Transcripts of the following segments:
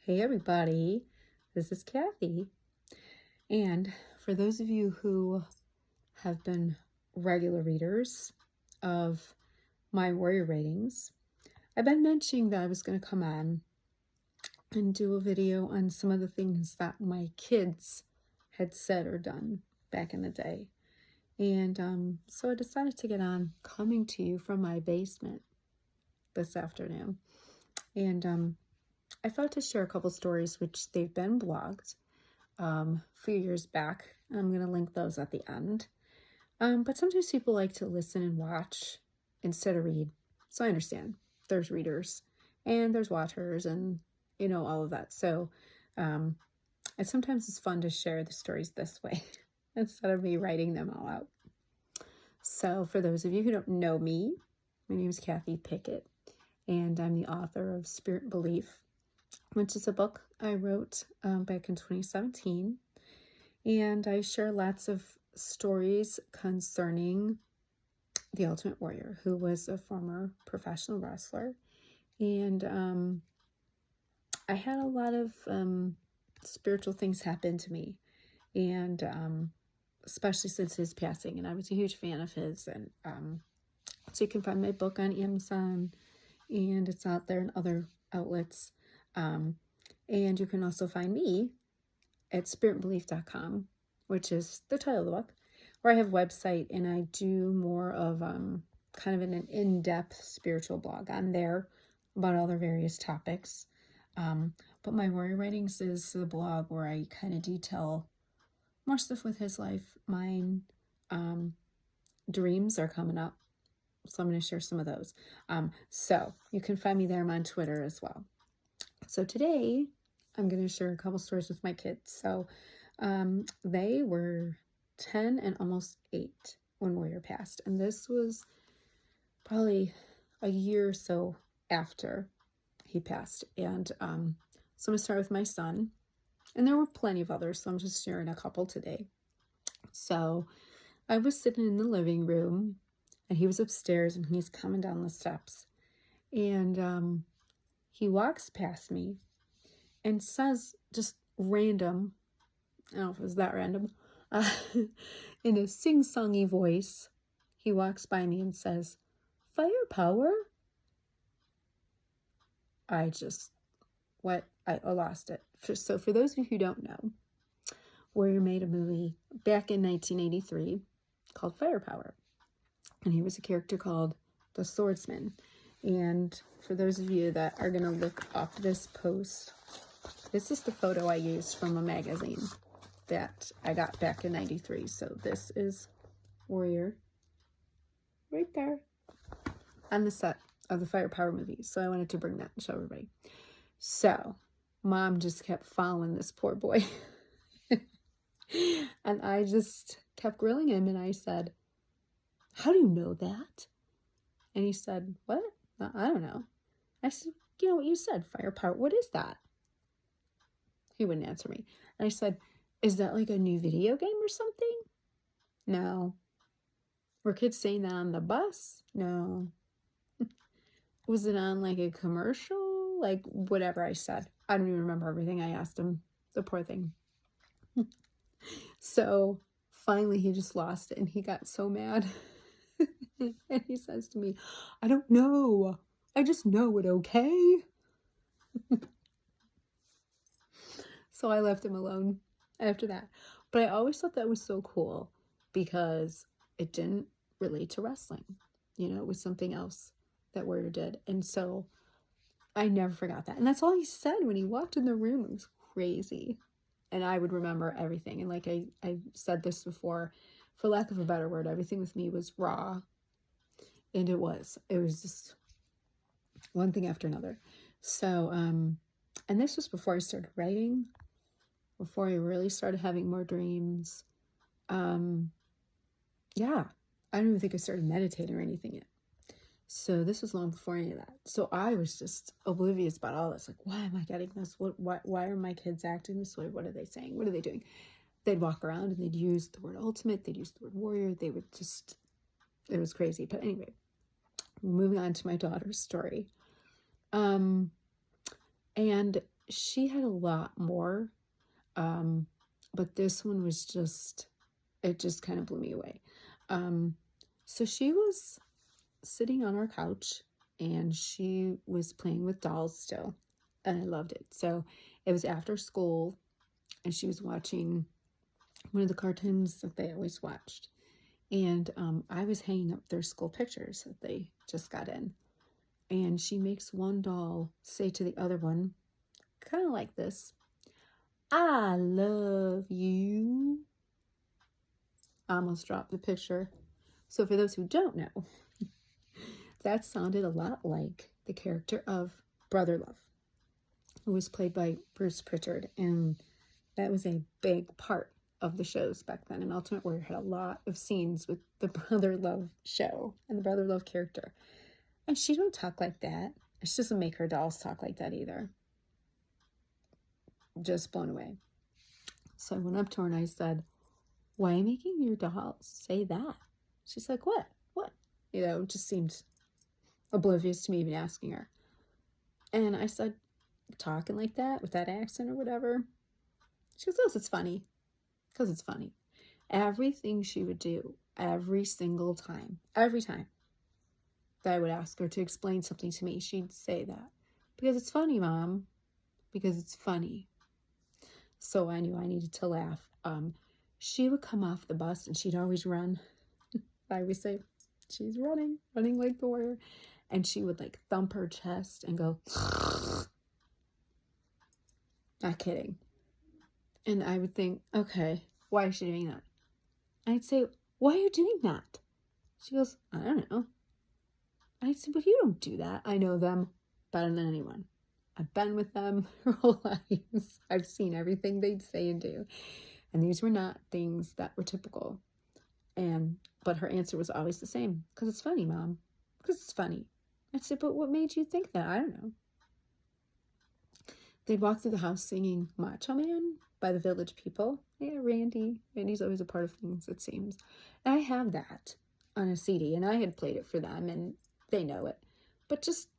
Hey everybody, this is Kathy. And for those of you who have been regular readers of my warrior ratings, I've been mentioning that I was going to come on and do a video on some of the things that my kids had said or done back in the day. And so I decided to get on coming to you from my basement this afternoon. And I thought to share a couple stories, which they've been blogged a few years back. I'm going to link those at the end. But sometimes people like to listen and watch instead of read. So I understand. There's readers and there's watchers and, all of that. So and sometimes it's fun to share the stories this way instead of me writing them all out. So for those of you who don't know me, my name is Kathy Pickett, and I'm the author of Spirit and Belief, which is a book I wrote back in 2017. And I share lots of stories concerning the Ultimate Warrior, who was a former professional wrestler. And I had a lot of spiritual things happen to me, and especially since his passing. And I was a huge fan of his. And so you can find my book on Amazon, and it's out there in other outlets. And you can also find me at spiritandbelief.com, which is the title of the book, where I have a website and I do more of kind of an in-depth spiritual blog on there about other various topics. But my warrior writings is the blog where I kind of detail more stuff with his life. Mine dreams are coming up, so I'm going to share some of those. So you can find me there. I'm on Twitter as well. So today I'm going to share a couple stories with my kids. So they were 10 and almost 8 when Warrior passed. And this was probably a year or so after he passed. And so I'm going to start with my son. And there were plenty of others, so I'm just sharing a couple today. So I was sitting in the living room, and he was upstairs, and he's coming down the steps. And he walks past me and says, just random, I don't know if it was that random, in a sing-songy voice, he walks by me and says, "Firepower?" I lost it. So for those of you who don't know, Warrior made a movie back in 1983 called Firepower. And he was a character called the Swordsman. And for those of you that are going to look up this post, this is the photo I used from a magazine that I got back in 93. So this is Warrior right there on the set of the Firepower movie. So I wanted to bring that and show everybody. So Mom just kept following this poor boy. And I just kept grilling him, and I said, "How do you know that?" And he said, "What? I don't know." I said, "You know what you said, firepower. What is that?" He wouldn't answer me. And I said, "Is that like a new video game or something?" "No." "Were kids saying that on the bus?" "No." "Was it on like a commercial?" Like whatever I said. I don't even remember everything I asked him. The poor thing. So finally he just lost it, and he got so mad. And he says to me, "I don't know. I just know it, okay?" So I left him alone after that. But I always thought that was so cool because it didn't relate to wrestling. It was something else that Warrior did. And so I never forgot that. And that's all he said when he walked in the room. It was crazy. And I would remember everything. And like I said this before, for lack of a better word, everything with me was raw. And it was just one thing after another. So, and this was before I started writing, before I really started having more dreams. Yeah, I don't even think I started meditating or anything yet. So this was long before any of that. So I was just oblivious about all this. Like, why am I getting this? Why are my kids acting this way? What are they saying? What are they doing? They'd walk around and they'd use the word ultimate. They'd use the word warrior. They would just, it was crazy. But anyway, moving on to my daughter's story. And she had a lot more, but this one was just, it just kind of blew me away. So she was sitting on our couch and she was playing with dolls still, and I loved it. So it was after school and she was watching one of the cartoons that they always watched. And I was hanging up their school pictures that they just got in. And she makes one doll say to the other one, kind of like this, "I love you." I almost dropped the picture. So for those who don't know, that sounded a lot like the character of Brother Love, who was played by Bruce Pritchard. And that was a big part of the shows back then. And Ultimate Warrior had a lot of scenes with the Brother Love show and the Brother Love character. And she don't talk like that. She doesn't make her dolls talk like that either. Just blown away. So I went up to her and I said, "Why are you making your dolls say that?" She's like, "What? What?" You know, it just seemed oblivious to me even asking her. And I said, "Talking like that with that accent or whatever." She goes, "Oh, it's funny." Because it's funny. Everything she would do, every single time, every time that I would ask her to explain something to me, she'd say that. "Because it's funny, Mom. Because it's funny." So I knew I needed to laugh. She would come off the bus and she'd always run. I always say, "She's running like the warrior." And she would like thump her chest and go, not kidding. And I would think, okay, why is she doing that? I'd say, "Why are you doing that?" She goes, "I don't know." I'd say, "But you don't do that." I know them better than anyone. I've been with them their whole lives. I've seen everything they'd say and do. And these were not things that were typical. But her answer was always the same. "Because it's funny, Mom. Because it's funny." I'd say, "But what made you think that?" "I don't know." They'd walk through the house singing Macho Man by the Village People. Yeah, Randy's always a part of things, it seems. And I have that on a CD, and I had played it for them, and they know it. But just,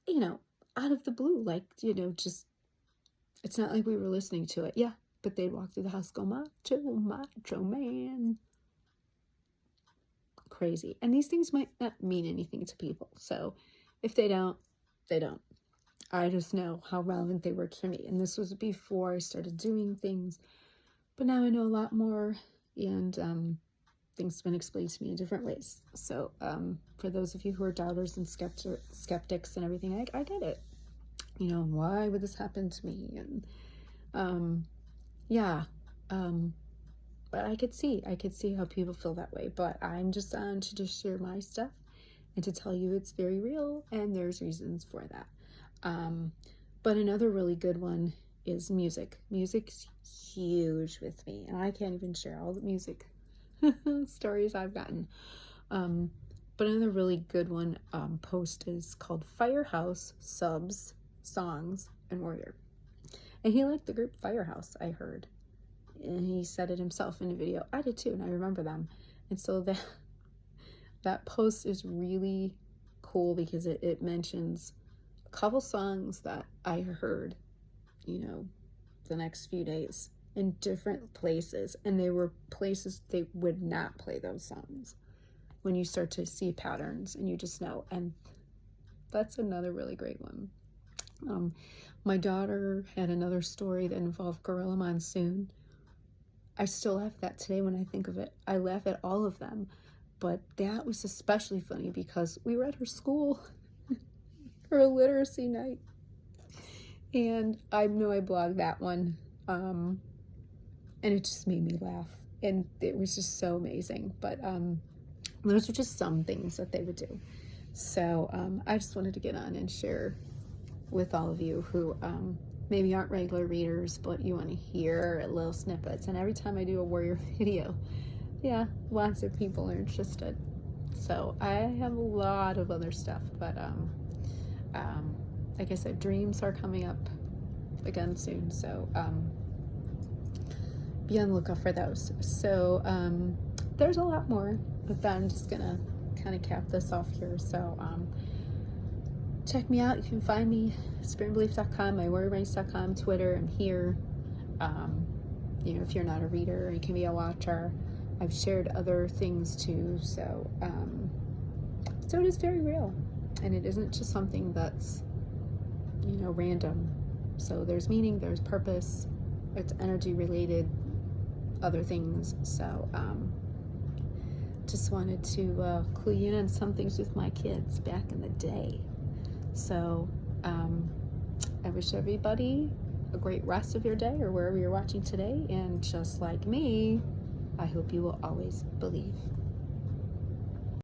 you know, out of the blue, like, you know, just, it's not like we were listening to it. Yeah, but they'd walk through the house, go, "Macho, Macho Man." Crazy. And these things might not mean anything to people. So if they don't, they don't. I just know how relevant they were to me. And this was before I started doing things. But now I know a lot more, and things have been explained to me in different ways. So for those of you who are doubters and skeptics and everything, I get it. You know, why would this happen to me? And but I could see how people feel that way. But I'm just on to just share my stuff and to tell you it's very real and there's reasons for that. But another really good one is music. Music's huge with me, and I can't even share all the music stories I've gotten. But another really good one post is called Firehouse Subs, Songs, and Warrior. And he liked the group Firehouse, I heard. And he said it himself in a video. I did too, and I remember them. And so that post is really cool because it mentions a couple songs that I heard, you know, the next few days in different places. And they were places they would not play those songs. When you start to see patterns and you just know. And that's another really great one. My daughter had another story that involved Gorilla Monsoon. I still laugh at that today when I think of it. I laugh at all of them, but that was especially funny because we were at her school for a literacy night, and I know I blogged that one, and it just made me laugh, and it was just so amazing. But those were just some things that they would do. So I just wanted to get on and share with all of you who maybe aren't regular readers, but you want to hear little snippets. And every time I do a warrior video, yeah, lots of people are interested. So I have a lot of other stuff, but like I said, dreams are coming up again soon. So be on the lookout for those. So there's a lot more, but I'm just gonna kind of cap this off here. So check me out. You can find me at spiritandbelief.com, mywarriorwritings.com, Twitter. I'm here. You know, if you're not a reader, you can be a watcher. I've shared other things too, so it is very real, and it isn't just something that's, you know, random. So there's meaning, there's purpose, it's energy related, other things. So just wanted to clue you in on some things with my kids back in the day. So I wish everybody a great rest of your day or wherever you're watching today, and just like me, I hope you will always believe.